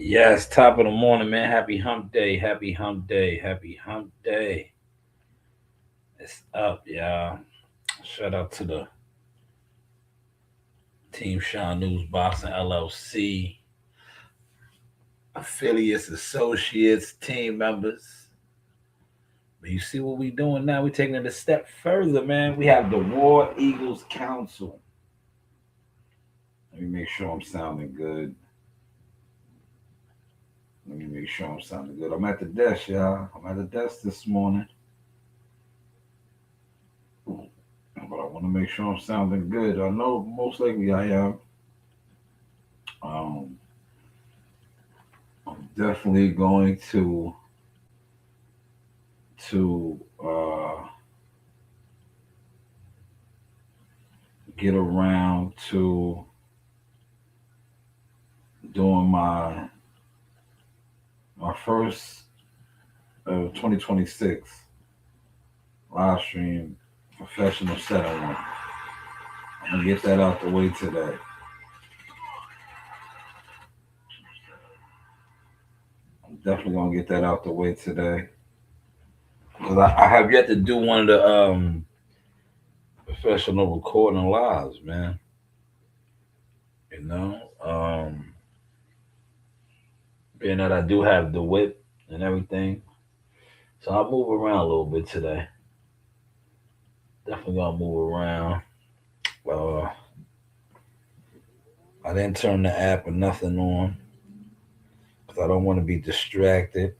Yes, top of the morning, man. Happy hump day. Happy hump day. Happy hump day. It's up, y'all. Shout out to the Team Shanewz Boxing LLC, affiliates, associates, team members. But you see what we doing now? We're taking it a step further, man. We have the War Eagles Council. Let me make sure I'm sounding good. Let me make sure I'm sounding good. I'm at the desk, y'all. I'm at the desk this morning. But I want to make sure I'm sounding good. I know most likely I am. Um, I'm definitely going to get around to doing my first 2026 live stream professional settlement. I'm gonna get that out the way today. I'm definitely gonna get that out the way today because I have yet to do one of the professional recording lives, man. You know, being that I do have the whip and everything, so I'll move around a little bit today. Definitely gonna move around. Uh, I didn't turn the app or nothing on because I don't want to be distracted.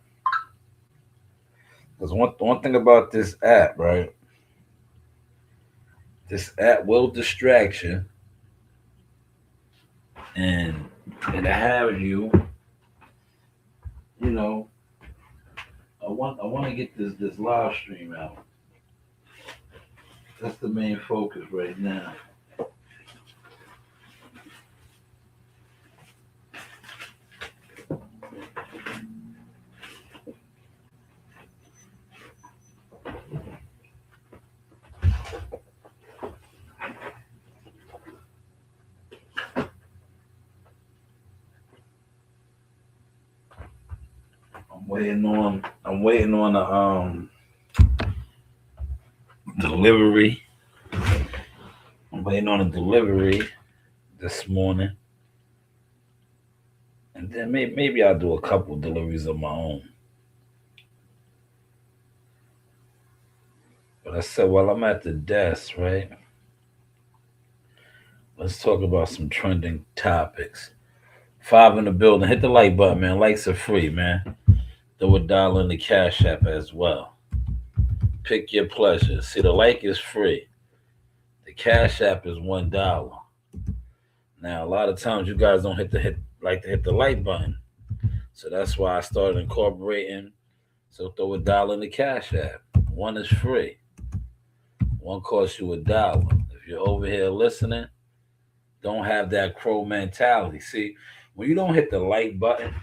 Because one thing about this app, right? This app will distract you, and it'll have you. You know, I want to get this live stream out. That's the main focus right now. I'm waiting on the delivery. I'm waiting on a delivery this morning, and then maybe I'll do a couple deliveries of my own. But I said, while I'm at the desk, right? Let's talk about some trending topics. Five in the building. Hit the like button, man. Likes are free, man. Throw $1 in the Cash App as well. Pick your pleasure. See, the like is free. The Cash App is $1. Now, a lot of times you guys don't like to hit the like button, so that's why I started incorporating. So throw $1 in the Cash App. One is free. One costs you $1. If you're over here listening, don't have that crow mentality. See, when you don't hit the like button,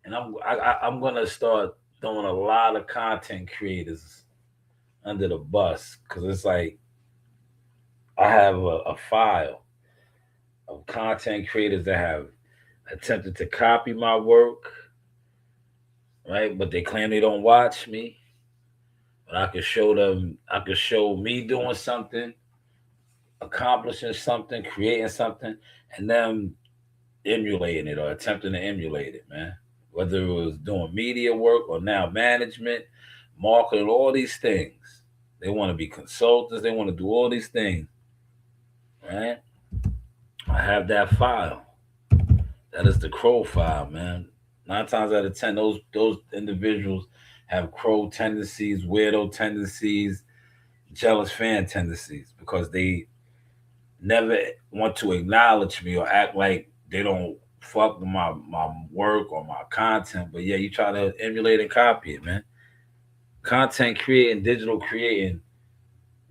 and I'm gonna start throwing a lot of content creators under the bus because it's like I have a file of content creators that have attempted to copy my work, right? But they claim they don't watch me. But I could show them, I could show me doing something, accomplishing something, creating something, and them emulating it or attempting to emulate it, man. Whether it was doing media work or now management, marketing, all these things. They want to be consultants, they want to do all these things, right? I have that file. That is the crow file, man. 9 times out of 10, those individuals have crow tendencies, weirdo tendencies, jealous fan tendencies because they never want to acknowledge me or act like they don't fuck with my work or my content, but yeah, you try to emulate and copy it, man. Content creating, digital creating,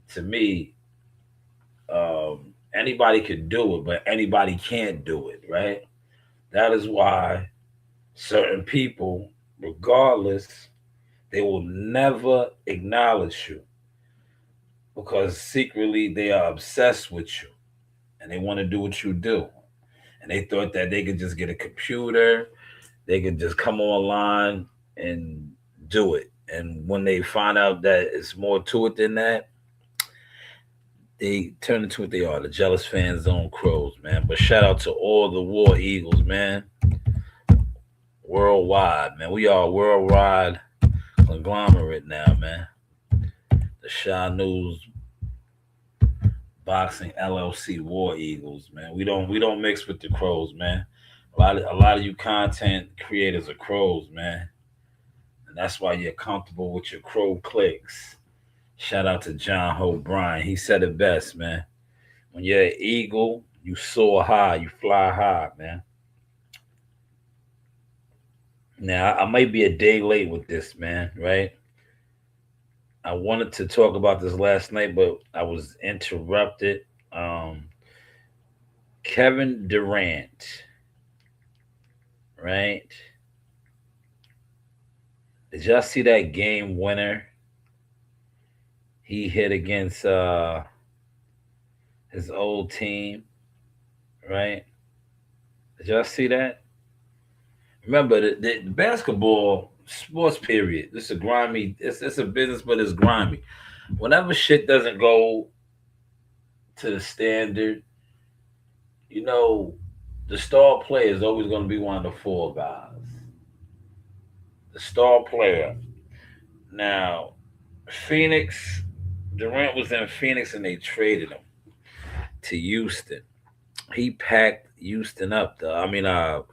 to me, anybody could do it, but anybody can't do it, right? That is why certain people, regardless, they will never acknowledge you because secretly they are obsessed with you and they want to do what you do. And they thought that they could just get a computer, they could just come online and do it. And when they find out that it's more to it than that, they turn into what they are, the jealous fans zone crows, man. But shout out to all the war eagles, man, worldwide, man. We are a worldwide conglomerate now, man. The Shanewz Boxing LLC War Eagles, man. We don't mix with the crows, man. A lot of you content creators are crows, man. And that's why you're comfortable with your crow clicks. Shout out to John Hope Bryan. He said it best, man. When you're an eagle, you soar high, you fly high, man. Now I might be a day late with this, man, right? I wanted to talk about this last night, but I was interrupted. Um, Kevin Durant, right? Did y'all see that game winner he hit against his old team, right? Did y'all see that? Remember the basketball sports period. This is a grimy. It's a business, but it's grimy. Whenever shit doesn't go to the standard, you know, the star player is always going to be one of the four guys. The star player. Now, Phoenix, Durant was in Phoenix and they traded him to Houston. He packed Houston up.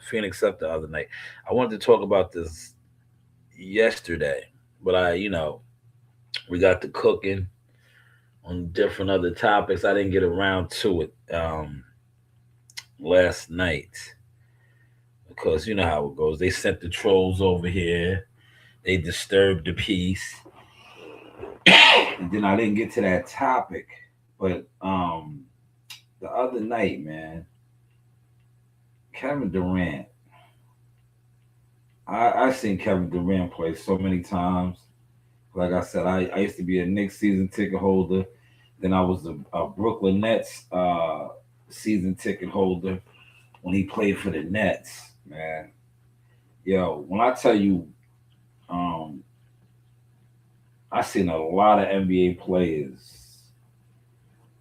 Phoenix up the other night. I wanted to talk about this yesterday, but we got to cooking on different other topics. I didn't get around to it last night because you know how it goes. They sent the trolls over here. They disturbed the peace, and then I didn't get to that topic. But the other night, man, Kevin Durant. I seen Kevin Durant play so many times. Like I said, I used to be a Knicks season ticket holder. Then I was a Brooklyn Nets season ticket holder when he played for the Nets, man. Yo, when I tell you, um, I seen a lot of NBA players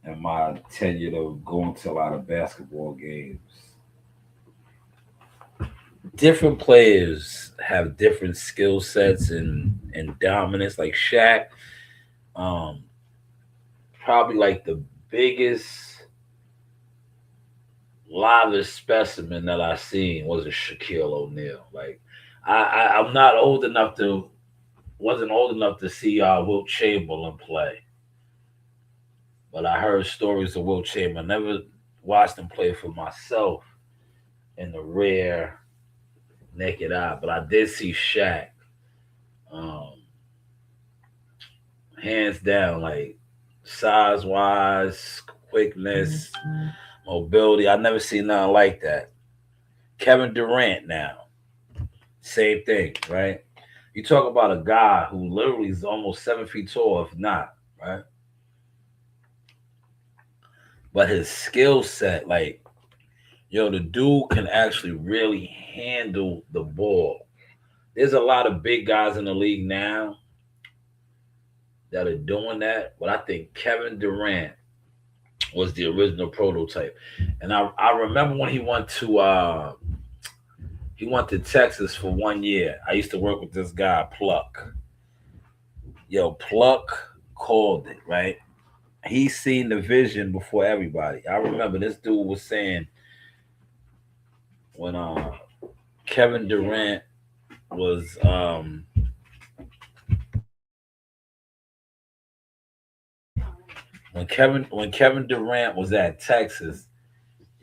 in my tenure of going to a lot of basketball games. Different players have different skill sets and dominance. Like Shaq, um, probably like the biggest livest specimen that I seen was a Shaquille O'Neal. Like I'm not old enough to wasn't old enough to see Wilt Chamberlain play, but I heard stories of Wilt Chamberlain. Never watched him play for myself in the rare naked eye, but I did see Shaq, um, hands down, like size wise, quickness, mobility. I never seen nothing like that. Kevin Durant now, same thing, right? You talk about a guy who literally is almost 7 feet tall, if not, right? But his skill set, like, yo, the dude can actually really handle the ball. There's a lot of big guys in the league now that are doing that, but I think Kevin Durant was the original prototype. And I remember when he went to Texas for 1 year. I used to work with this guy, Pluck. Yo, Pluck called it, right? He seen the vision before everybody. I remember this dude was saying when Kevin Durant was when Kevin Durant was at Texas,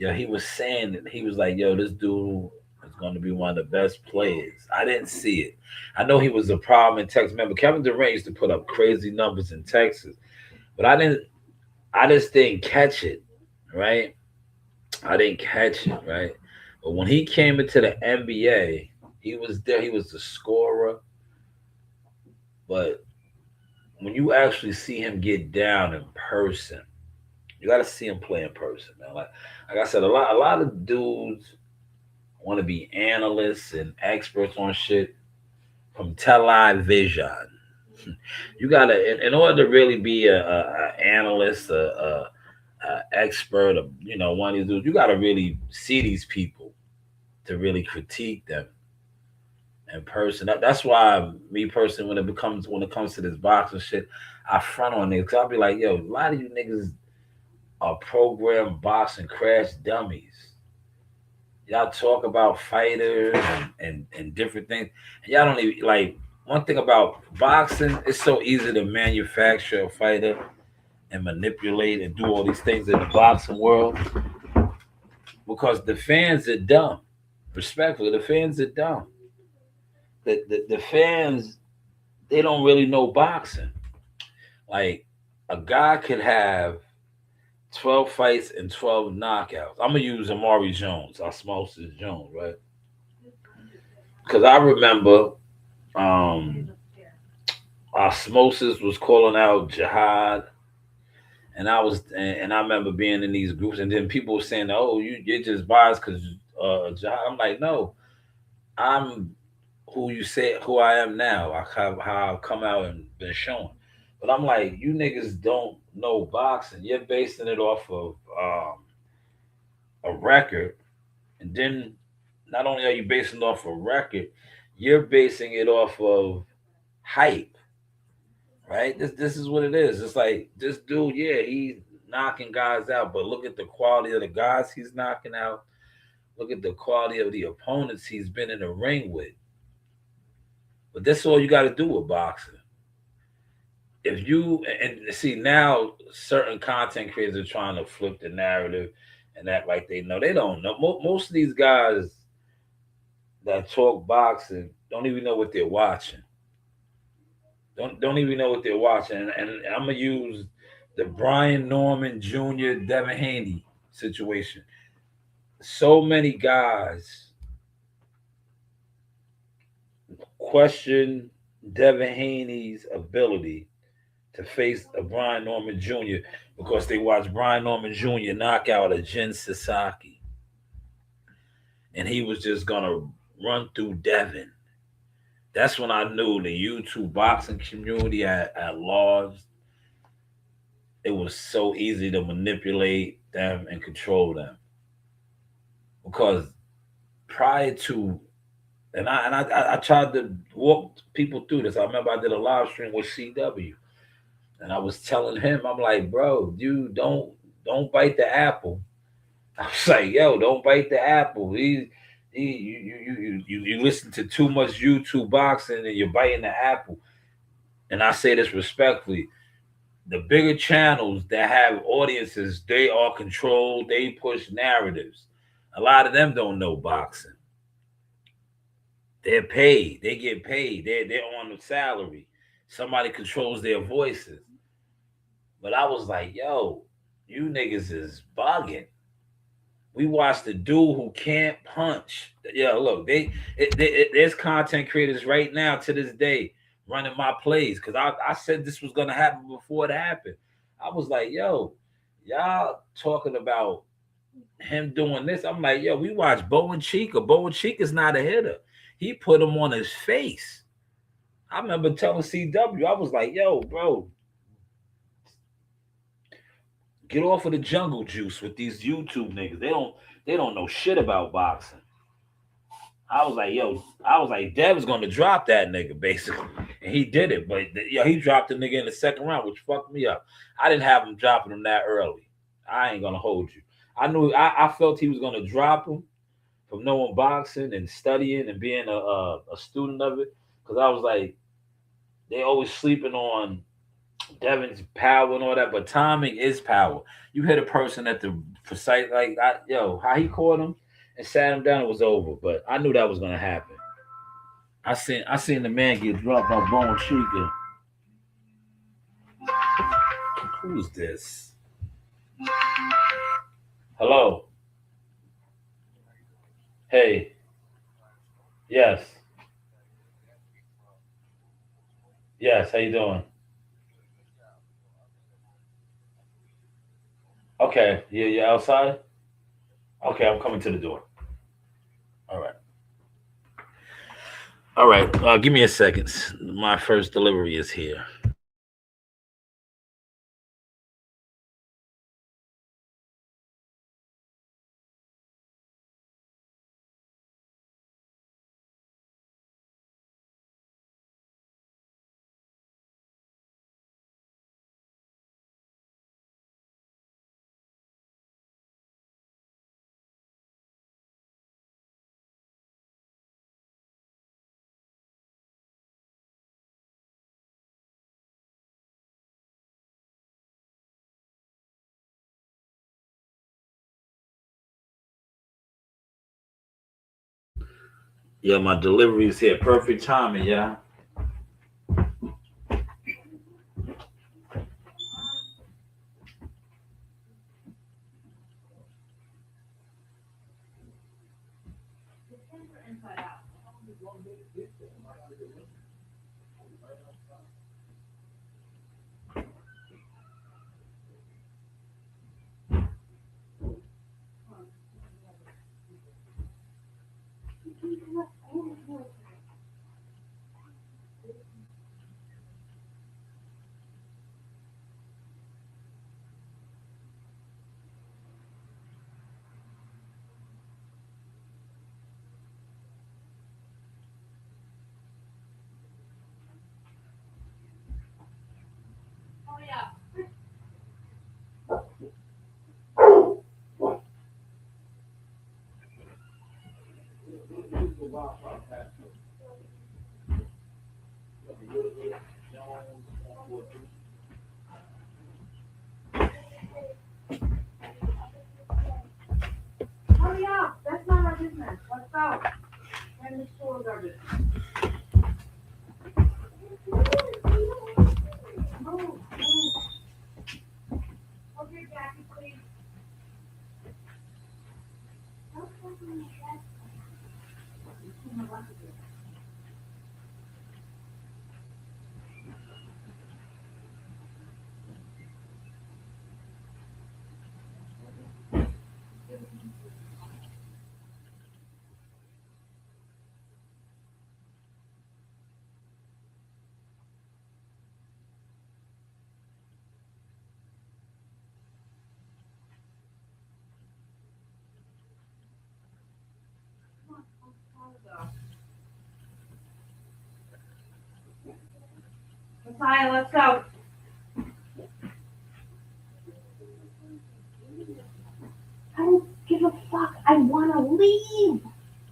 Yo, he was saying that he was like, yo, this dude is going to be one of the best players. I didn't see it. I know he was a problem in Texas. Remember, Kevin Durant used to put up crazy numbers in Texas, but I didn't. I just didn't catch it, right? I didn't catch it, right? But when he came into the NBA, he was there. He was the scorer, but when you actually see him get down in person, you got to see him play in person, man. Like I said, a lot of dudes want to be analysts and experts on shit from television. You gotta, in order to really be a analyst, a expert, one of these dudes, you gotta really see these people to really critique them in person. That's why me personally, when it comes to this boxing shit, I front on niggas. 'Cause I'll be like, yo, a lot of you niggas are programmed boxing crash dummies. Y'all talk about fighters and different things. And y'all don't even like one thing about boxing, it's so easy to manufacture a fighter and manipulate and do all these things in the boxing world because the fans are dumb. Respectfully, the fans are dumb. The fans, they don't really know boxing. Like a guy could have 12 fights and 12 knockouts. I'm gonna use Amari Jones, Osmosis Jones, right? Because I remember um Osmosis was calling out Jihad, and I remember being in these groups, and then people were saying, "Oh, you're just biased because Jihad." I'm like, no, I'm who you say who I am now. How I've come out and been shown. But I'm like, you niggas don't know boxing. You're basing it off of a record, and then not only are you basing it off a record, you're basing it off of hype, right? This is what it is. It's like this dude, yeah, he's knocking guys out, but look at the quality of the guys he's knocking out. Look at the quality of the opponents he's been in the ring with. But that's all you got to do with boxing. If you and see now, certain content creators are trying to flip the narrative and act like they know. They don't know. Most of these guys that talk boxing don't even know what they're watching. Don't even know what they're watching. And I'm gonna use the Brian Norman Jr. Devin Haney situation. So many guys question Devin Haney's ability to face a Brian Norman Jr. because they watched Brian Norman Jr. knock out a Jin Sasaki, and he was just gonna run through Devin. That's when I knew the YouTube boxing community at large. It was so easy to manipulate them and control them because prior to I tried to walk people through this. I remember I did a live stream with CW, and I was telling him, I'm like, bro, you don't bite the apple. I was like, yo, don't bite the apple. You listen to too much YouTube boxing and you're biting the apple. And I say this respectfully. The bigger channels that have audiences, they are controlled, they push narratives. A lot of them don't know boxing. They're paid, they get paid, they're on the salary. Somebody controls their voices. But I was like, yo, you niggas is bugging. We watched the dude who can't punch. Yeah, look, there's content creators right now to this day running my plays because I said this was gonna happen before it happened. I was like, yo, y'all talking about him doing this. I'm like, yo, we watched Bowen Chica. Bowen Chica is not a hitter. He put him on his face. I remember telling CW, I was like, yo, bro, get off of the jungle juice with these YouTube niggas. They don't know shit about boxing. I was like, yo, I was like, Dev was gonna drop that nigga basically, and he did it. But he dropped the nigga in the second round, which fucked me up. I didn't have him dropping him that early. I ain't gonna hold you. I felt he was gonna drop him from knowing boxing and studying and being a student of it, because I was like, they always sleeping on Devin's power and all that, but timing is power. You hit a person at the precise, like, yo, how he caught him and sat him down, it was over. But I knew that was gonna happen. I seen the man get dropped by Bone Trigger. Who's this? Hello. Hey. Yes. Yes. How you doing? Okay. Yeah. You outside? Okay. I'm coming to the door. All right. All right. Give me a second. My first delivery is here. Yeah, my delivery is here. Perfect timing. Yeah. Hurry up! That's not our business. Let's go. And the store's our business. Move, move. Hold your jacket, please. Messiah, let's go. I don't give a fuck. I want to leave.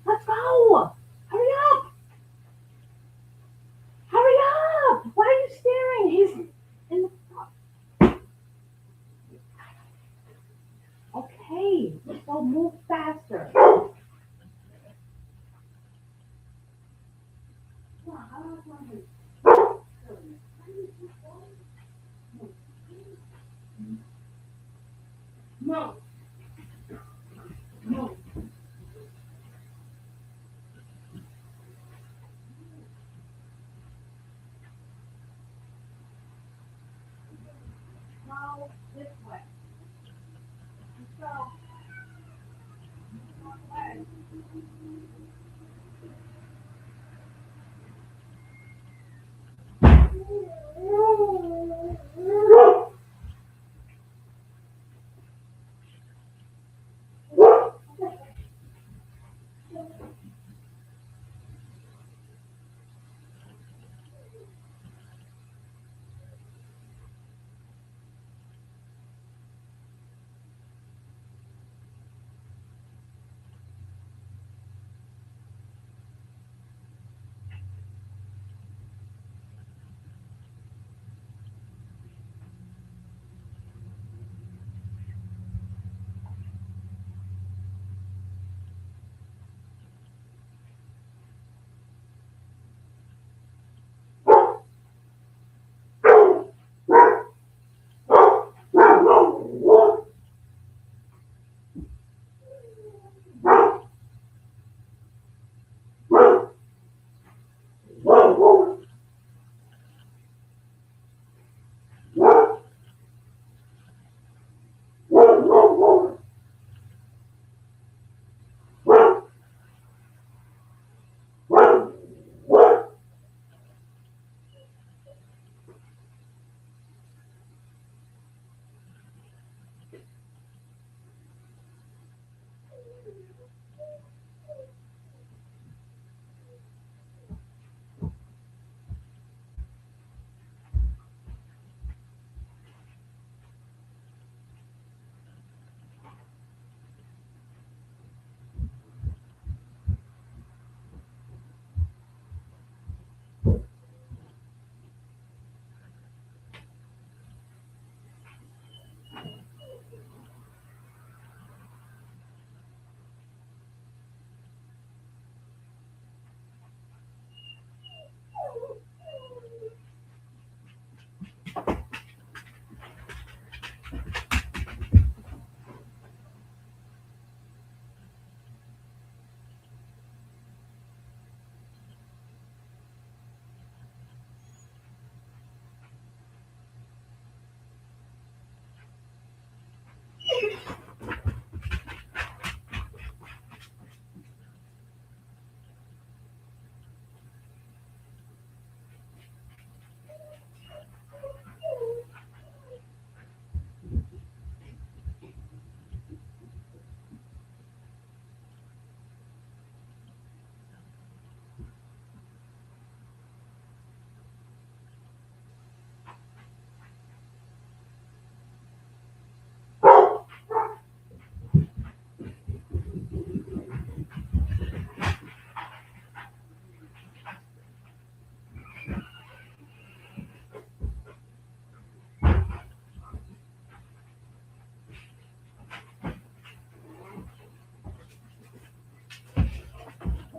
Let's go. Hurry up. Hurry up. Why are you staring? He's in the. Okay. So move faster. No. No. No. This way. Let's go.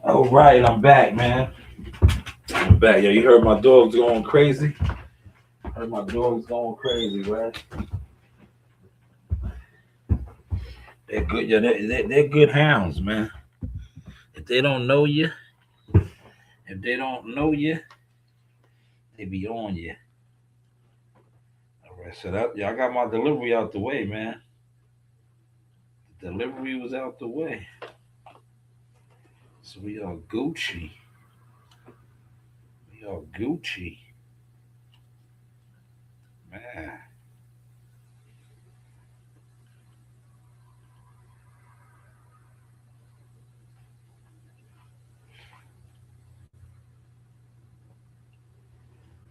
All right, I'm back, man. I'm back. Yo, you heard my dogs going crazy? Heard my dogs going crazy, right? They're good. Yeah, they're good hounds, man. If they don't know you, if they don't know you, they be on you. All right, so that y'all got my delivery out the way, man. The delivery was out the way, so we are Gucci. We are Gucci, man.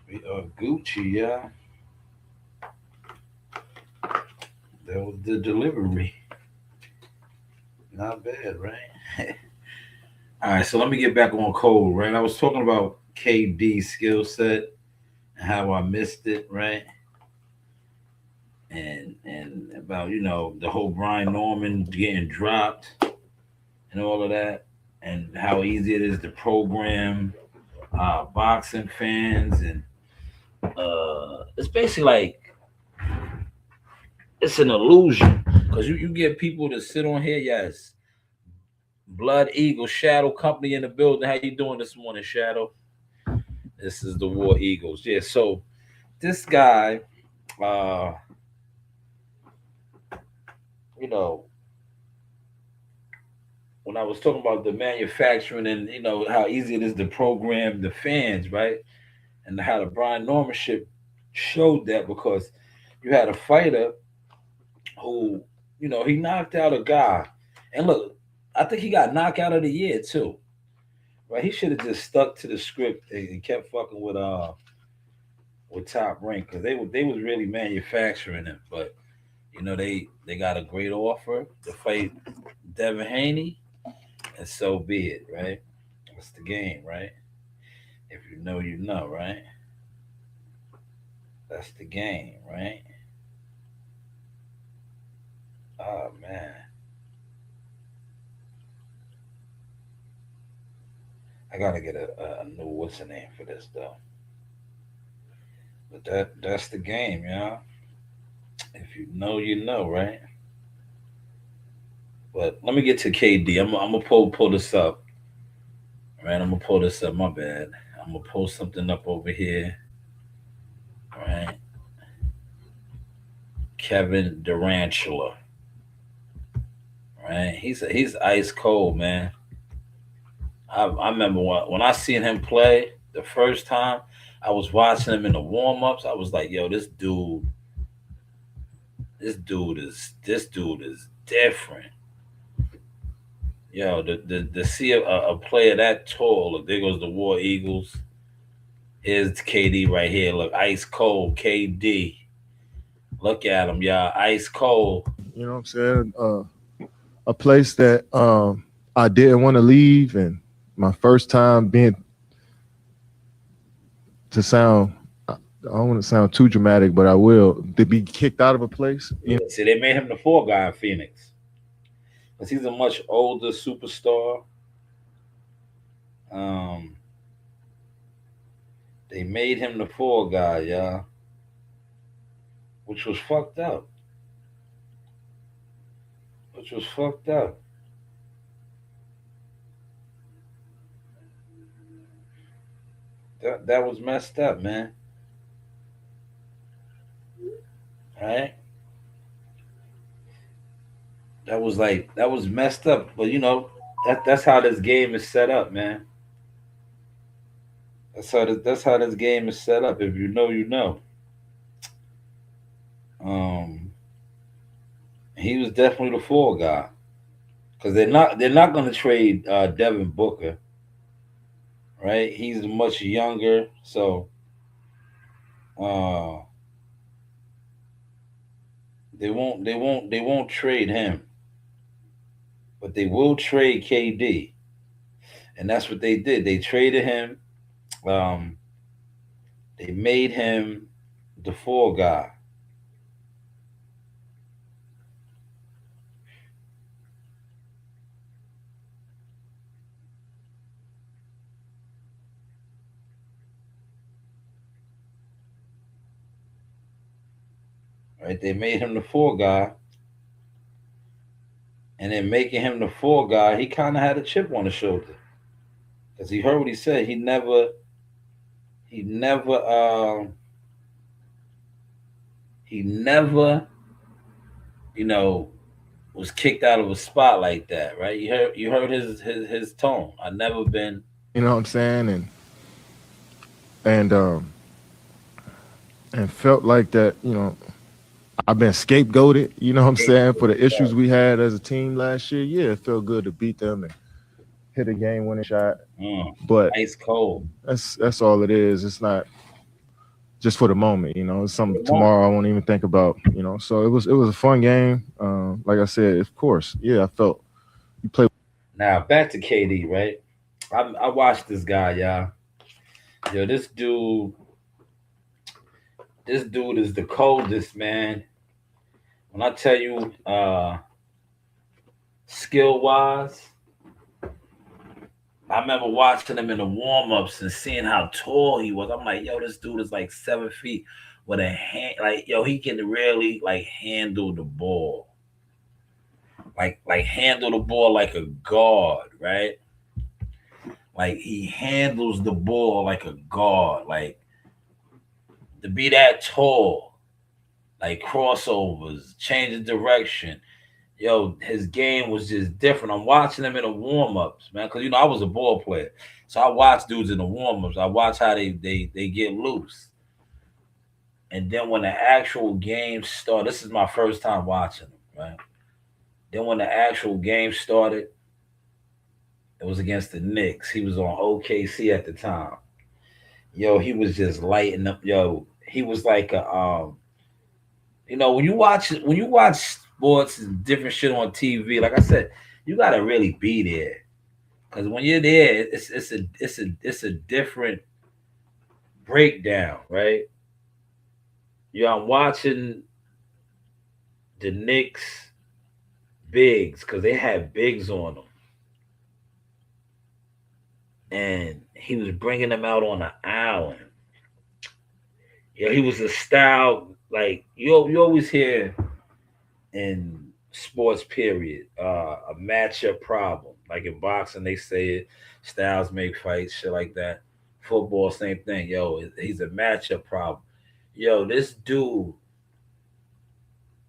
We are Gucci, yeah. That was the delivery. Not bad, right? All right, so let me get back on code, right? I was talking about KD's skill set and how I missed it, right? And about the whole Brian Norman getting dropped and all of that, and how easy it is to program boxing fans, and it's basically like it's an illusion because you get people to sit on here. Yes, Blood Eagle Shadow Company in the building. How you doing this morning, Shadow? This is the War Eagles. Yeah, so this guy, uh, you know, when I was talking about the manufacturing and how easy it is to program the fans, right? And how the Brian Norman shit showed that because you had a fighter who, he knocked out a guy. And look, I think he got knockout of the year too. Right? He should have just stuck to the script and kept fucking with Top Rank because they was really manufacturing him. But they got a great offer to fight Devin Haney, and so be it, right? That's the game, right? If you know, you know, right? That's the game, right? Oh man, I gotta get a new what's the name for this though. But that's the game, yeah. If you know, you know, right? But let me get to KD. I'm gonna pull this up, right? I'm gonna pull this up. My bad. I'm gonna pull something up over here, right? Kevin Durantula, right? He's ice cold, man. I remember when I seen him play the first time. I was watching him in the warm ups. I was like, yo, this dude is different. Yo, the see a player that tall. Look, there goes the War Eagles. Here's KD right here. Look, ice cold KD. Look at him, y'all. Ice cold. You know what I'm saying? A place that I didn't want to leave, and my first time being to sound. I don't want to sound too dramatic, but I will. To be kicked out of a place, you Yeah, see, they made him the fall guy in Phoenix. Because he's a much older superstar. Um, they made him the fall guy, y'all. Which was fucked up. Which was fucked up. That was messed up, man. Right? That was messed up. But that's how this game is set up, man. That's how this game is set up. If you know, you know. Um, he was definitely the fall guy because they're not going to trade Devin Booker, right? He's much younger, so uh, they won't trade him, but they will trade KD, and that's what they did. They traded him. Um, they made him the fall guy. Right? They made him the fall guy, and then making him the fall guy, he kind of had a chip on his shoulder because he heard what he said. He never you know, was kicked out of a spot like that, right? You heard his tone. I never been. know what I'm saying, and and felt like that. I've been scapegoated. You know what I'm saying, for the issues we had as a team last year. Yeah, it felt good to beat them and hit a game-winning shot, Mm, but ice cold that's all it is. It's not just for the moment. It's for something the moment. tomorrow I won't even think about. So it was a fun game. Like I said, of course, yeah, I felt you play. Now back to KD, right? I watched this guy, y'all. Yo, this dude is the coldest, man. When I tell you, skill wise, I remember watching him in the warm ups and seeing how tall he was. I'm like, yo, this dude is like 7 feet with a hand. Like, yo, he can really like handle the ball, like handle the ball like a guard, right? Like he handles the ball like a guard. Like to be that tall, like crossovers, changing direction. Yo, his game was just different. I'm watching him in the warm ups, man, because I was a ball player, so I watch dudes in the warm ups. I watch how they get loose, and then when the actual game started, this is my first time watching him, right? Then when the actual game started, it was against the Knicks. He was on OKC at the time. Yo, he was just lighting up. Yo, he was like a when you watch sports and different shit on TV, like I said, you gotta really be there. Cause when you're there, it's a different breakdown, right? I'm watching the Knicks bigs because they had bigs on them, and he was bringing them out on an island. Yeah, he was a style like you always hear in sports period a matchup problem. Like in boxing, they say it. Styles make fights, shit like that. Football, same thing. Yo, he's a matchup problem. Yo, this dude,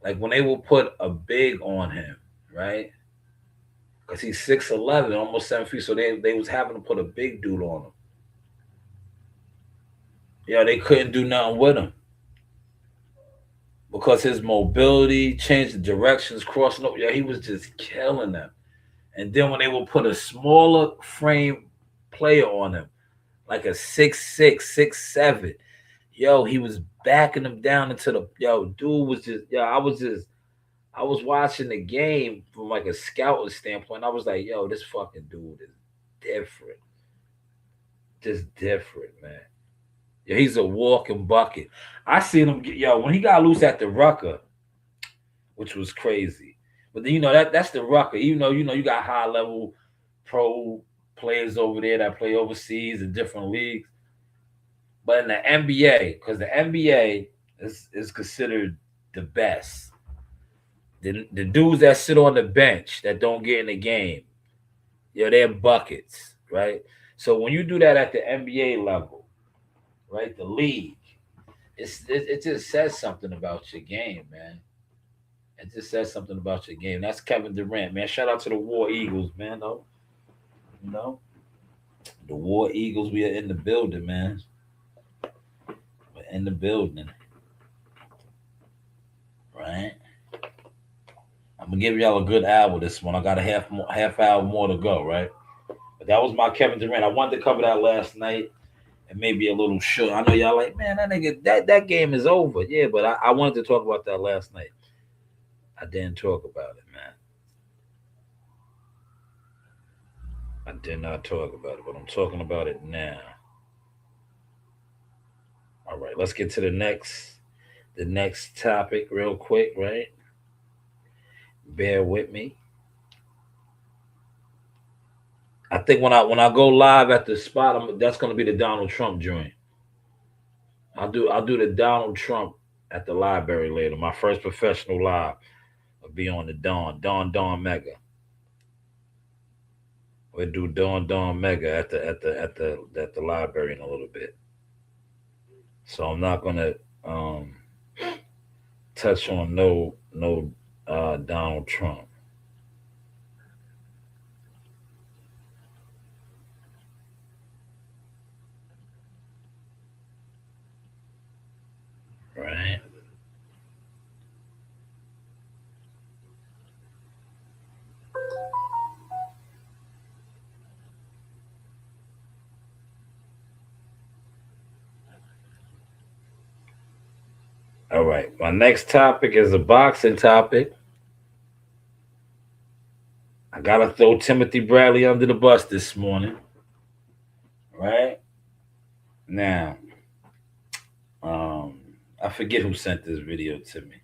like when they will put a big on him, right? Because he's 6'11", almost 7 feet, so they was having to put a big dude on him. Yeah, they couldn't do nothing with him because his mobility changed the directions, crossing up. Yeah, he was just killing them. And then when they will put a smaller frame player on him, like a 6'6", 6'7", yo, he was backing him down into the dude was just I was watching the game from like a scouting standpoint. I was like, yo, this fucking dude is different. Just different, man. Yeah, he's a walking bucket. I seen him get when he got loose at the Rucker, which was crazy. But then that's the Rucker. Even though you got high level pro players over there that play overseas in different leagues. But in the NBA, because the NBA is considered the best. The dudes that sit on the bench that don't get in the game, they're buckets, right? So when you do that at the NBA level, right, the league, it just says something about your game, man. It just says something about your game. That's Kevin Durant, man. Shout out to the War Eagles, man. Though, you know, the War Eagles, we are in the building, man. We're in the building, right? I'm gonna give y'all a good hour this one. I got a half hour more to go, right? But that was my Kevin Durant. I wanted to cover that last night and maybe a little short. I know y'all like, man, that nigga, that game is over. Yeah, but I wanted to talk about that last night. I didn't talk about it, man. I did not talk about it, but I'm talking about it now. All right, let's get to the next topic real quick, right? Bear with me. I think when I go live at the spot, that's gonna be the Donald Trump joint. I'll do the Donald Trump at the library later. My first professional live will be on the Dawn Mega. We'll do Dawn Mega at the library in a little bit. So I'm not gonna touch on no Donald Trump. Right. All right. My next topic is a boxing topic. I gotta throw Timothy Bradley under the bus this morning. Right? Now, um, I forget who sent this video to me.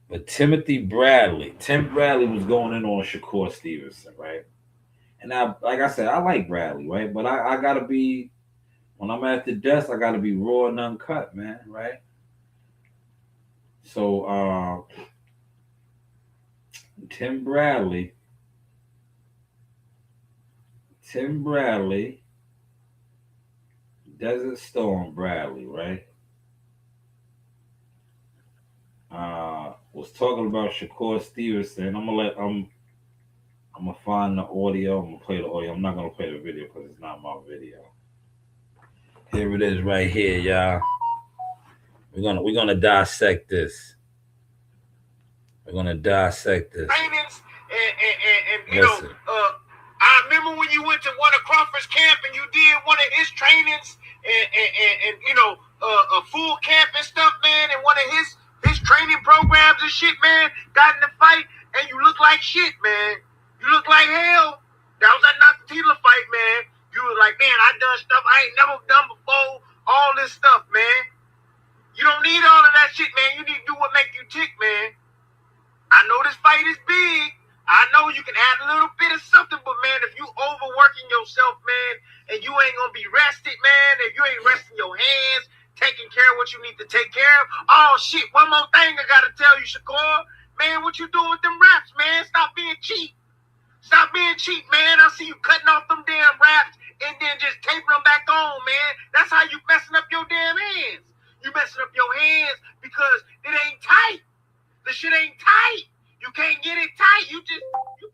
But Tim Bradley was going in on Shakur Stevenson, right? And like I said, I like Bradley, right? But I gotta be when I'm at the desk, I gotta be raw and uncut, man, right? So Tim Bradley, Desert Storm Bradley, right? Was talking about Shakur Stevenson. I'm gonna find the audio. I'm gonna play the audio. I'm not gonna play the video because it's not my video. Here it is, right here, y'all. We're gonna dissect this. We're gonna dissect this. Trainings and you know, I remember when you went to one of Crawford's camp and you did one of his trainings and you know, a full camp and stuff, man, and one of his training programs and shit, man, got in the fight and you look like shit, man. You look like hell. That was that Nakathila fight, man. You was like, man, I done stuff I ain't never done before. All this stuff, man. You don't need all of that shit, man. You need to do what make you tick, man. I know this fight is big. I know you can add a little bit of something, but man, if you overworking yourself, man, and you ain't gonna be rested, man, if you ain't resting your hands, taking care of what you need to take care of. Oh shit, one more thing I gotta tell you, Shakur. Man, what you doing with them raps, man? Stop being cheap. Stop being cheap, man. I see you cutting off them damn raps and then just taping them back on, man. That's how you messing up your damn hands. You messing up your hands because it ain't tight. The shit ain't tight. You can't get it tight. You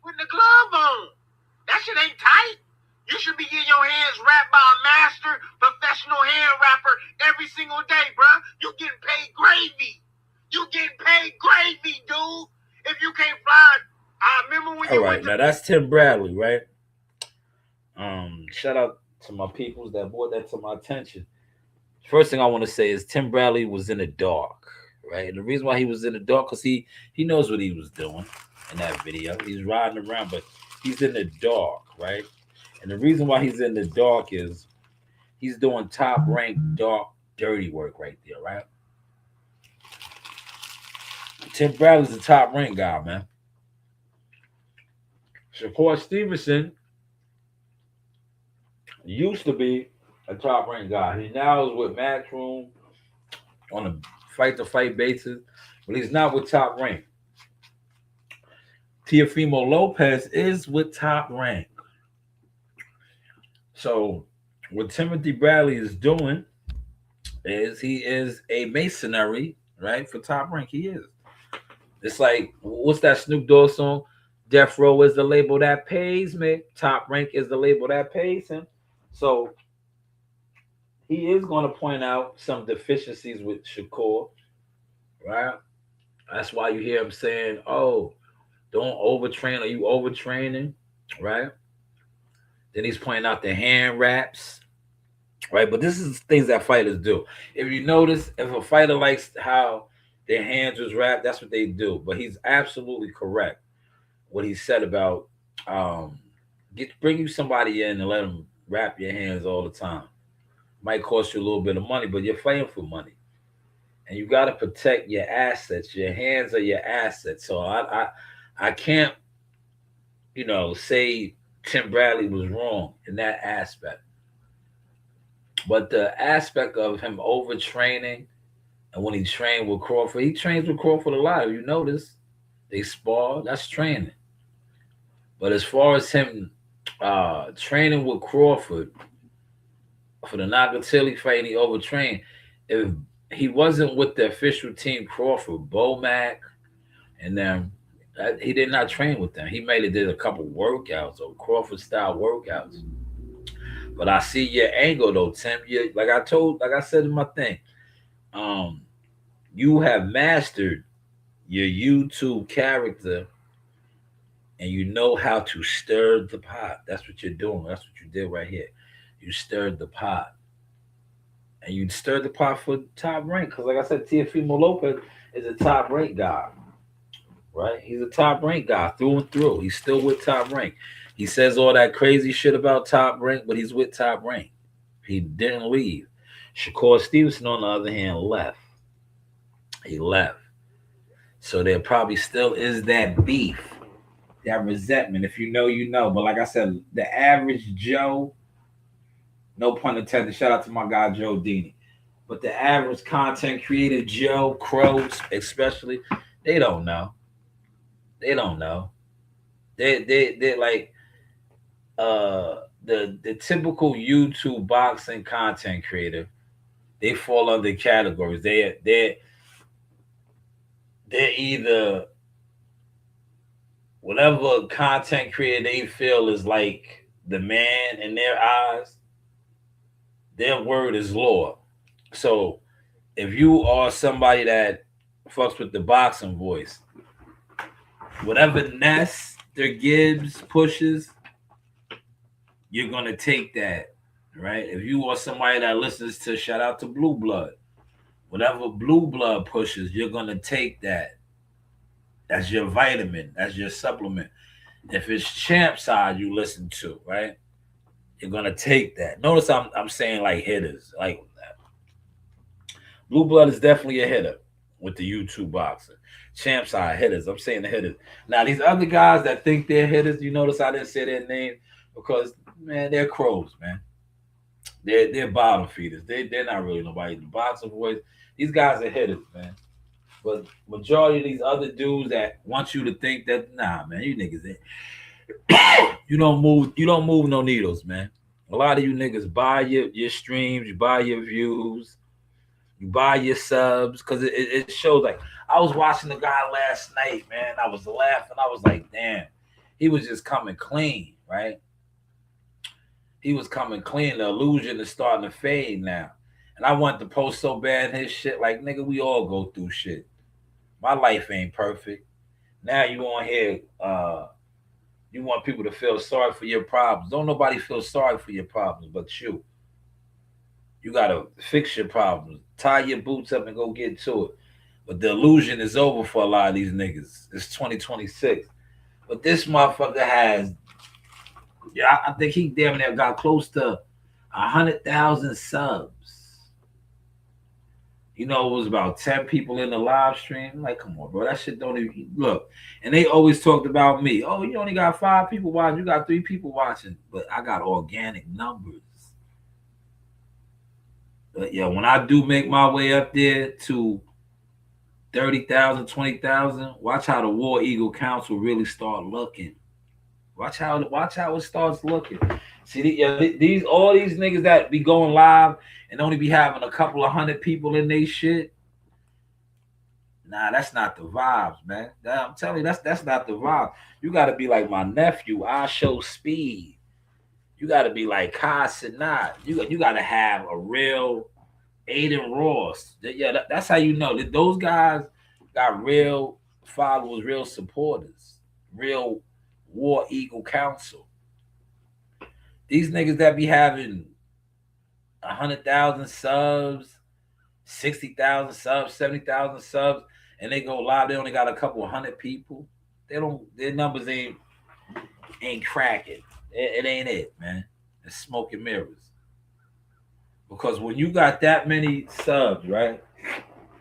putting the glove on. That shit ain't tight. You should be getting your hands wrapped by a master professional hand wrapper every single day, bruh. You getting paid gravy. You getting paid gravy, dude. If you can't fly I remember when All you right, went to. now that's Tim Bradley, right? Shout out to my peoples that brought that to my attention. First thing I want to say is Tim Bradley was in the dark, right? And the reason why he was in the dark because he knows what he was doing in that video. He's riding around, but he's in the dark, right? And the reason why he's in the dark is he's doing top ranked dark dirty work right there, right? Tim Bradley's the top ranked guy, man. Shakur Stevenson used to be a top ranked guy. He now is with Matchroom on a fight to fight basis, but he's not with top rank. Teofimo Lopez is with top rank. So what Timothy Bradley is doing is he is a masonry, right? For top rank, he is. It's like what's that Snoop Dogg song? Death Row is the label that pays me. Top rank is the label that pays him. So he is going to point out some deficiencies with Shakur, right? That's why you hear him saying, "Oh, don't overtrain. Are you overtraining?" Right? Then he's pointing out the hand wraps, right? But this is things that fighters do. If you notice, if a fighter likes how their hands was wrapped, that's what they do. But he's absolutely correct what he said about bring you somebody in and let them wrap your hands all the time. Might cost you a little bit of money, but you're fighting for money, and you got to protect your assets. Your hands are your assets. So I can't, say Tim Bradley was wrong in that aspect. But the aspect of him overtraining, and when he trained with Crawford, he trains with Crawford a lot. If you notice, they spar. That's training. But as far as him training with Crawford for the Nagatili fight, he overtrained. If he wasn't with the official team, Crawford, Bomac, and then he did not train with them. He may have did a couple workouts or Crawford style workouts. But I see your angle though, Tim. Like I said in my thing, you have mastered your YouTube character and you know how to stir the pot. That's what you're doing. That's what you did right here. You stirred the pot. And you stirred the pot for top rank. Because like I said, Teofimo Lopez is a top rank guy. Right? He's a top rank guy through and through. He's still with top rank. He says all that crazy shit about top rank, but he's with top rank. He didn't leave. Shakur Stevenson, on the other hand, left. He left. So there probably still is that beef, that resentment. If you know, you know. But like I said, the average Joe, no pun intended, shout out to my guy Joe Dini. But the average content creator, Joe, Crows especially, they don't know. They don't know. They're like the typical YouTube boxing content creator. They fall under categories. They're either whatever content creator they feel is like the man in their eyes, their word is law. So if you are somebody that fucks with the boxing voice, whatever Ness, their Gibbs pushes, you're gonna take that, right? If you are somebody that listens to shout out to Blue Blood, whatever Blue Blood pushes, you're gonna take that. That's your vitamin. That's your supplement. If it's Champ side you listen to, right? You're gonna take that. Notice I'm saying like hitters, like that. Blue Blood is definitely a hitter with the YouTube boxer. Champ side hitters. I'm saying the hitters. Now these other guys that think they're hitters, you notice I didn't say their name because man, they're crows, man. They're bottom feeders. They're not really nobody. The boxing boys, these guys are hitters, man. But majority of these other dudes that want you to think that nah, man, you niggas you don't move no needles, man. A lot of you niggas buy your streams, you buy your views, you buy your subs, because it shows. Like I was watching the guy last night, man. I was laughing. I was like, damn, he was just coming clean, right? He was coming clean. The illusion is starting to fade now. And I want to post so bad his shit. Like, nigga, we all go through shit. My life ain't perfect. Now you on here, you want people to feel sorry for your problems. Don't nobody feel sorry for your problems but you. You gotta fix your problems. Tie your boots up and go get to it. But the illusion is over for a lot of these niggas. It's 2026. But this motherfucker has, yeah, I think he damn near got close to 100,000 subs. You know, it was about 10 people in the live stream. Like, come on, bro. That shit don't even look. And they always talked about me. Oh, you only got 5 people watching. You got 3 people watching. But I got organic numbers. But yeah, when I do make my way up there to 30,000, 20,000, watch how the War Eagle Council really start looking. Watch how it starts looking. See, these all these niggas that be going live and only be having a couple of hundred people in they shit. Nah, that's not the vibes, man. I'm telling you, that's not the vibe. You got to be like my nephew, I Show Speed. You got to be like Kai Sinat. You got to have a real Aiden Ross. Yeah, that's how you know that those guys got real followers, real supporters, real War Eagle Council. These niggas that be having 100,000 subs, 60,000 subs, 70,000 subs, and they go live. They only got a couple of hundred people. Their numbers ain't cracking. It ain't it, man. It's smoke and mirrors. Because when you got that many subs, right?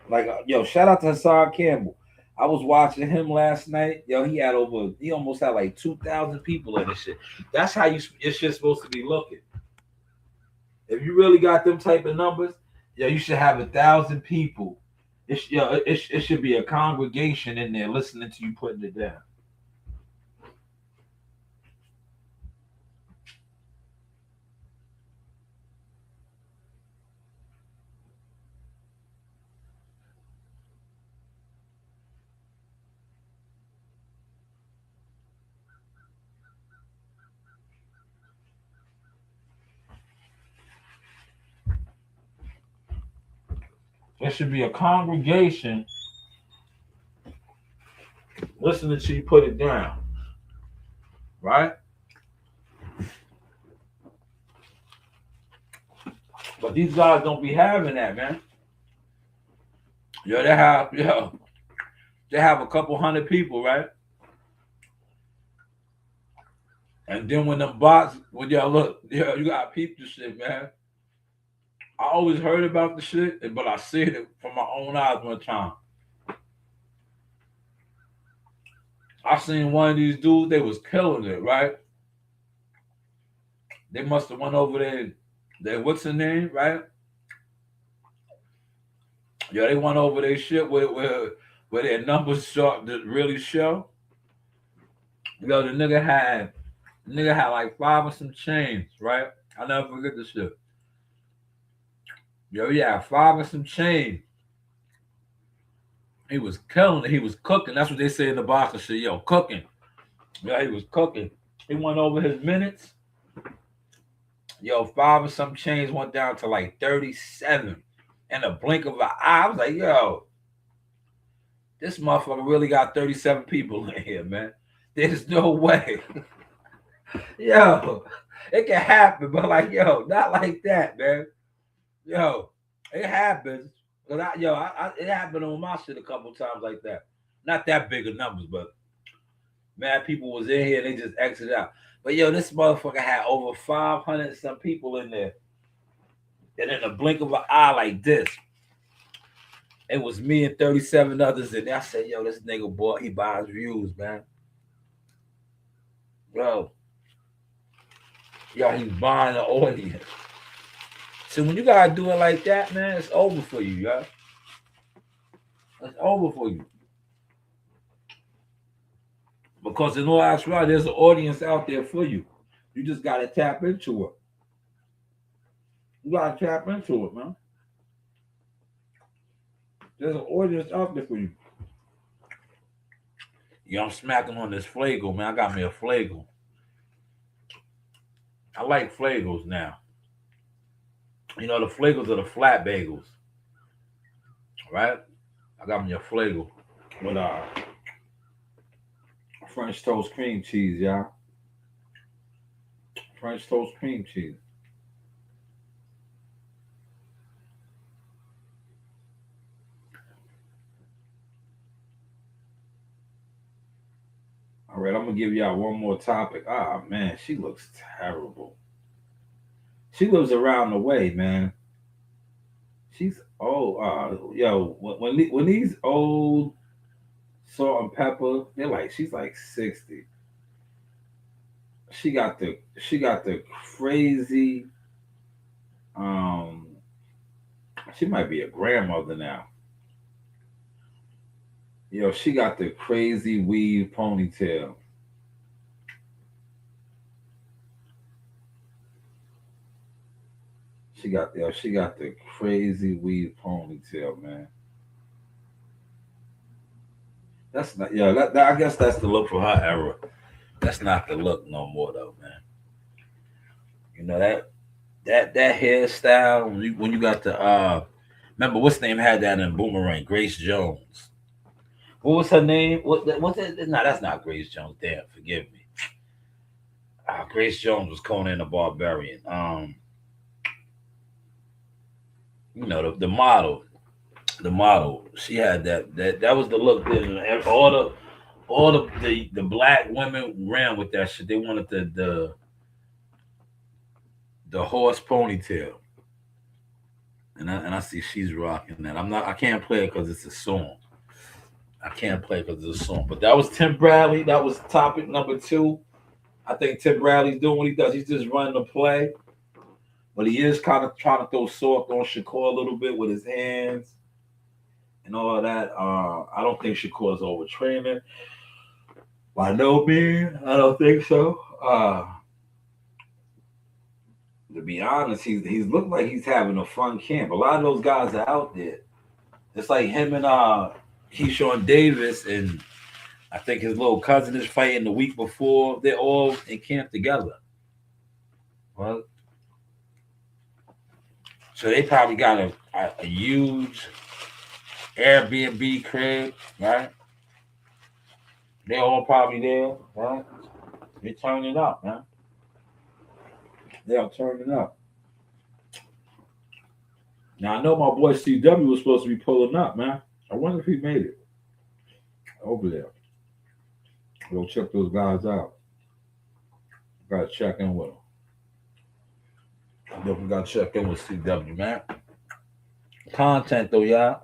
Like, yo, shout out to Hassan Campbell. I was watching him last night. Yo, he almost had like 2,000 people in this shit. That's how your shit's supposed to be looking. If you really got them type of numbers, yo, you should have 1,000 people. It should be a congregation in there listening to you putting it down. There should be a congregation listening to you put it down. Right? But these guys don't be having that, man. They have a couple hundred people, right? And then when them bots, when y'all look, you gotta peep the shit, man. I always heard about the shit, but I seen it from my own eyes one time. I seen one of these dudes, they was killing it, right? They must have went over there, what's the name, right? Yeah, they went over their shit where their numbers start to really show. Yo, the nigga had like 5 or some change, right? I'll never forget this shit. Yo, yeah, 5 or some change. He was killing it. He was cooking. That's what they say in the boxing shit. Yo, cooking. Yeah, he was cooking. He went over his minutes. Yo, 5 or some change went down to like 37. In a blink of an eye, I was like, yo, this motherfucker really got 37 people in here, man. There's no way. Yo, it can happen, but like, yo, not like that, man. Yo, it happens. But it happened on my shit a couple times like that. Not that big of numbers, but man, people was in here and they just exited out. But yo, this motherfucker had over 500 and some people in there. And in a blink of an eye like this, it was me and 37 others in there. I said, yo, this nigga boy, he buys views, man. Bro. Yo, he's buying the audience. So when you gotta do it like that, man, it's over for you, yo. It's over for you. Because in all actuality, there's an audience out there for you. You just gotta tap into it. You gotta tap into it, man. There's an audience out there for you. Yo, I'm smacking on this Flagle, man. I got me a Flagle. I like Flagles now. You know, the Flagles are the flat bagels. Right? I got me a Flagle with French toast cream cheese, y'all. French toast cream cheese. All right, I'm gonna give y'all one more topic. Ah man, she looks terrible. She lives around the way, man. She's old. Yo, when these old salt and pepper, they're like she's like 60. She got the crazy. Um, she might be a grandmother now. Yo, she got the crazy weave ponytail. She got the crazy weave ponytail, man. That's not yeah. I guess that's the look for her era. That's not the look no more though, man. You know that hairstyle when you got the remember what's the name had that in Boomerang? Grace Jones. What was her name? What's that? No, that's not Grace Jones. Damn, forgive me. Grace Jones was Conan the Barbarian. You know the model. She had that was the look. Then and all the black women ran with that shit. They wanted the horse ponytail, and I see she's rocking that. I can't play it because it's a song. I can't play because it's a song. But that was Tim Bradley. That was topic number 2. I think Tim Bradley's doing what he does. He's just running the play. But he is kind of trying to throw soft on Shakur a little bit with his hands and all of that. I don't think Shakur's overtraining. By no means, I don't think so. To be honest, he's looked like he's having a fun camp. A lot of those guys are out there. It's like him and Keyshawn Davis, and I think his little cousin is fighting the week before. They're all in camp together. Well, so they probably got a huge Airbnb crib, right? They're all probably there, right? They're turning up, man. They are turning up. Now I know my boy CW was supposed to be pulling up, man. I wonder if he made it over there. Go check those guys out. Gotta check in with them. Definitely gotta check in with CW, man. Content though, y'all.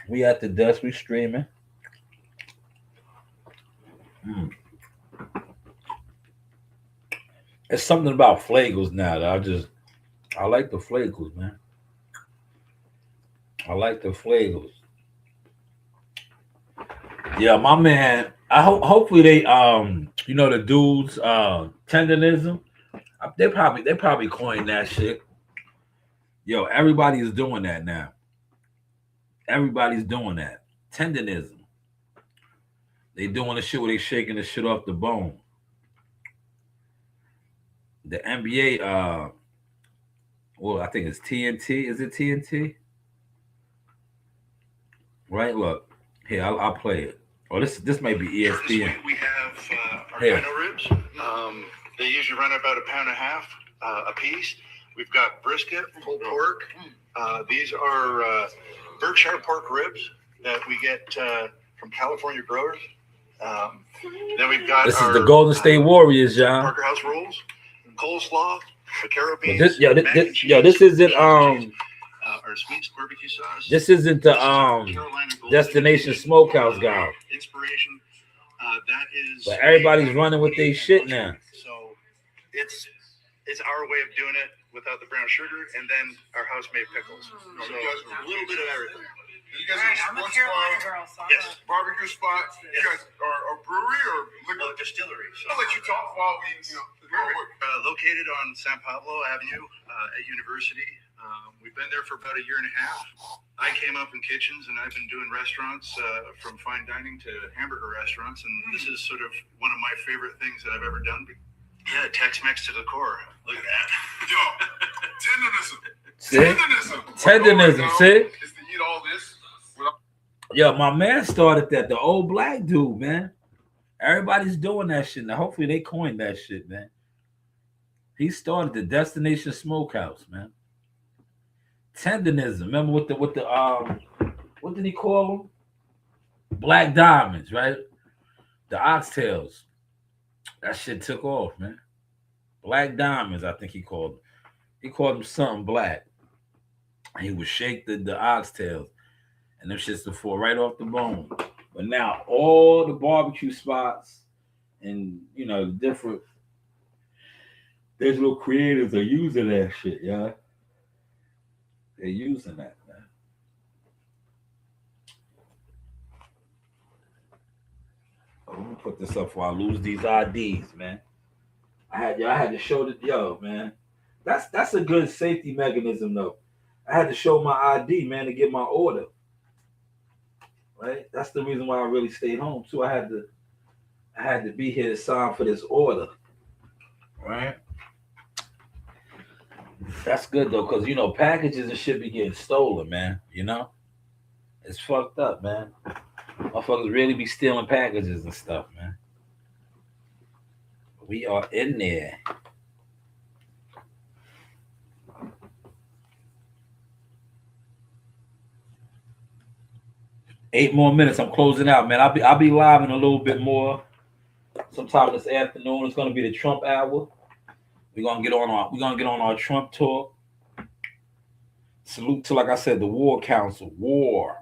We at the desk, we streaming. It's something about flagels now that I like the flagels, man. I like the flagels. Yeah, my man. Hopefully they the dudes tendonism. They probably coined that shit. Yo, everybody is doing that now. Everybody's doing that. Tendonism. They doing the shit where they shaking the shit off the bone. The NBA, I think it's TNT. Is it TNT? Right. Look, here I'll play it. Oh, this may be ESPN. We have our dino ribs. They usually run about a pound and a half a piece. We've got brisket, pulled pork. These are Berkshire pork ribs that we get from California growers. Then we've got this is the Golden State Warriors, y'all. Parker House rolls, coleslaw, vaquero beans. This isn't our sweet barbecue sauce. This isn't the Destination Smokehouse guy. Inspiration. That is. But everybody's running with their shit now. So it's our way of doing it without the brown sugar, and then our house made pickles. So a little bit of everything. You guys are a sports bar, Yes. barbecue spot. You guys are a brewery or liquor? Distillery. So, I'll let you talk while we, located on San Pablo Avenue at University. We've been there for about a year and a half. I came up in kitchens, and I've been doing restaurants from fine dining to hamburger restaurants, and this is sort of one of my favorite things that I've ever done. Yeah, Tex-Mex to the core. Look at that. Yo, tendonism. See? Tendonism, see? Is to eat all this. Yo, my man started that. The old black dude, man. Everybody's doing that shit now. Hopefully they coined that shit, man. He started the Destination Smokehouse, man. Tendonism. Remember with the what did he call them? Black diamonds, right? The oxtails. That shit took off, man. Black diamonds, I think he called them. He called them something black. And he would shake the oxtails, and them shits would fall right off the bone. But now all the barbecue spots and different digital creators are using that shit, yeah. They're using that, man. Oh, let me put this up before I lose these IDs, man. I had to show that man. That's a good safety mechanism though. I had to show my ID, man, to get my order. Right? That's the reason why I really stayed home too. I had to be here to sign for this order. Right? That's good though, because packages and shit be getting stolen, man. It's fucked up, man. Motherfuckers really be stealing packages and stuff, man. We are in there. Eight more minutes. I'm closing out, man. I'll be live in a little bit more. Sometime this afternoon. It's gonna be the Trump hour. We're gonna get on our Trump talk. Salute to, like I said, the War Council. War.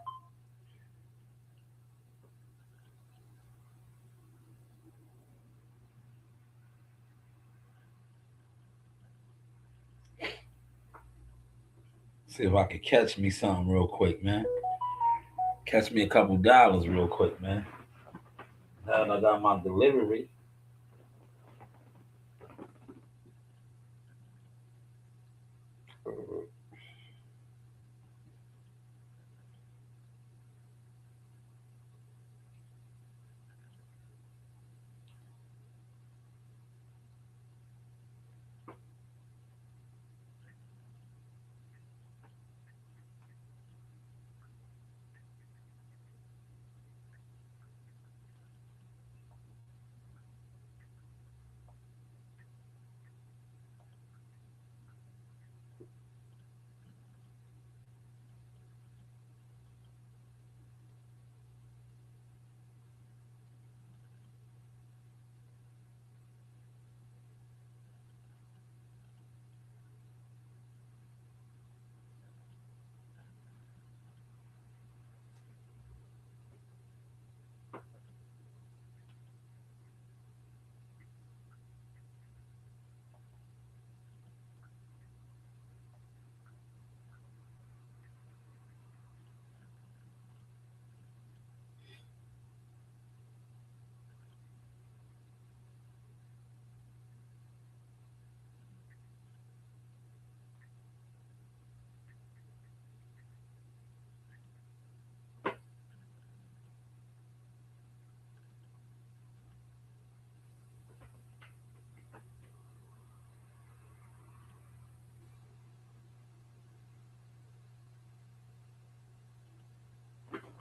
See if I can catch me something real quick, man. Catch me a couple dollars real quick, man. Now that I got my delivery.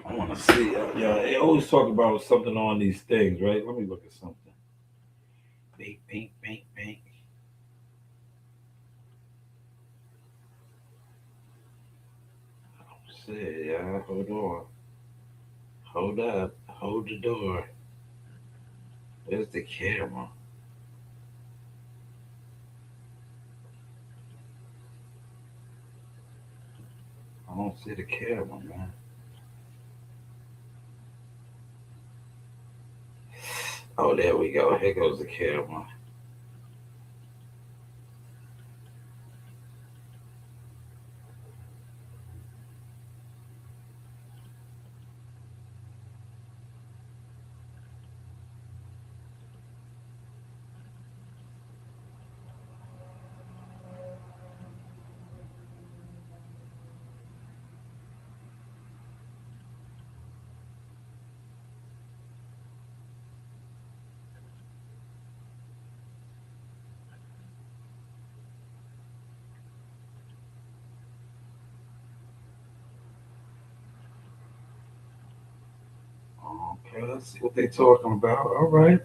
I want to see. They always talk about something on these things, right? Let me look at something. Bink, bink, bink, bink. See, yeah, hold on. Hold up. Hold the door. Where's the camera? I don't see the camera, man. Oh, there we go. Here goes the camera. Okay, let's see what they talking about. All right.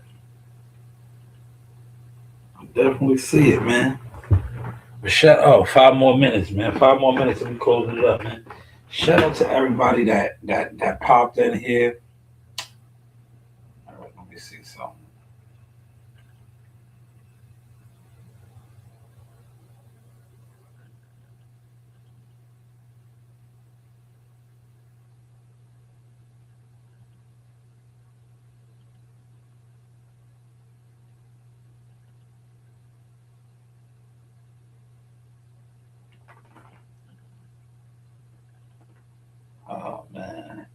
I definitely see it, man. But 5 more minutes, man. 5 more minutes and we close it up, man. Shout out to everybody that popped in here. All right, let me see something. Oh man.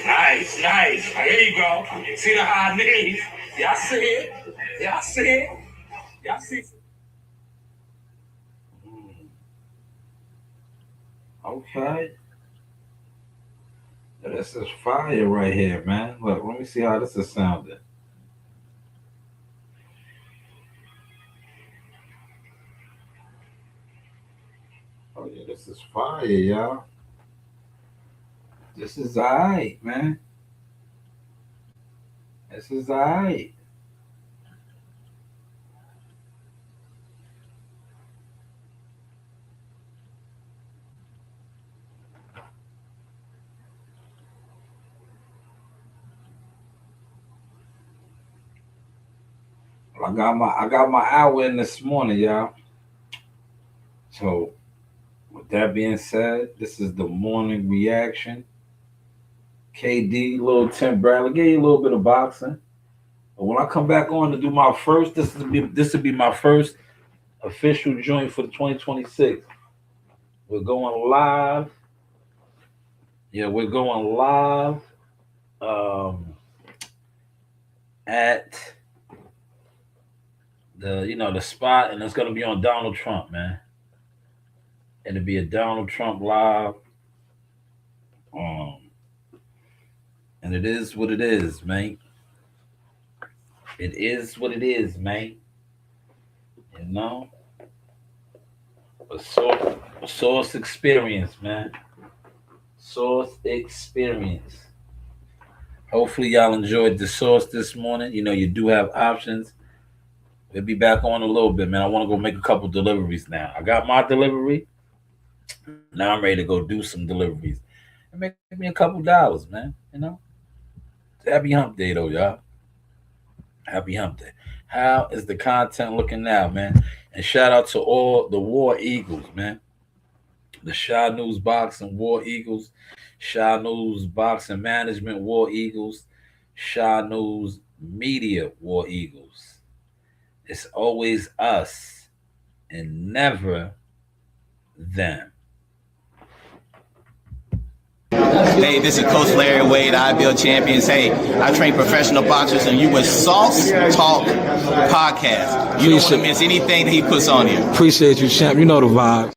Nice, nice. There you go. See the high knees. Y'all see it. Y'all see it. Y'all see it. Okay. Yeah, this is fire right here, man. Look, let me see how this is sounding. Oh yeah, this is fire, y'all. This is alright, man. This is alright. I got my hour in this morning, y'all. So with that being said, this is the morning reaction. KD, little Tim Bradley, gave you a little bit of boxing. But when I come back on to do my first, this will be my first official joint for the 2026. We're going live. Yeah, we're going live at the spot, and it's gonna be on Donald Trump, man. It'll be a Donald Trump live. And it is what it is, man. It is what it is, man. You know? A source experience, man. Source experience. Hopefully y'all enjoyed the source this morning. You know, you do have options. We'll be back on a little bit, man. I want to go make a couple deliveries now. I got my delivery. Now I'm ready to go do some deliveries. And make me a couple dollars, man. You know? Happy hump day, though, y'all. Happy hump day. How is the content looking now, man? And shout out to all the War Eagles, man. The Shanewz Boxing War Eagles, Shanewz Boxing Management War Eagles, Shanewz Media War Eagles. It's always us and never them. Hey, this is Coach Larry Wade, IBL Champions. Hey, I train professional boxers, and you with Sauce Talk Podcast. You don't want to miss anything that he puts on here. Appreciate you, champ. You know the vibe.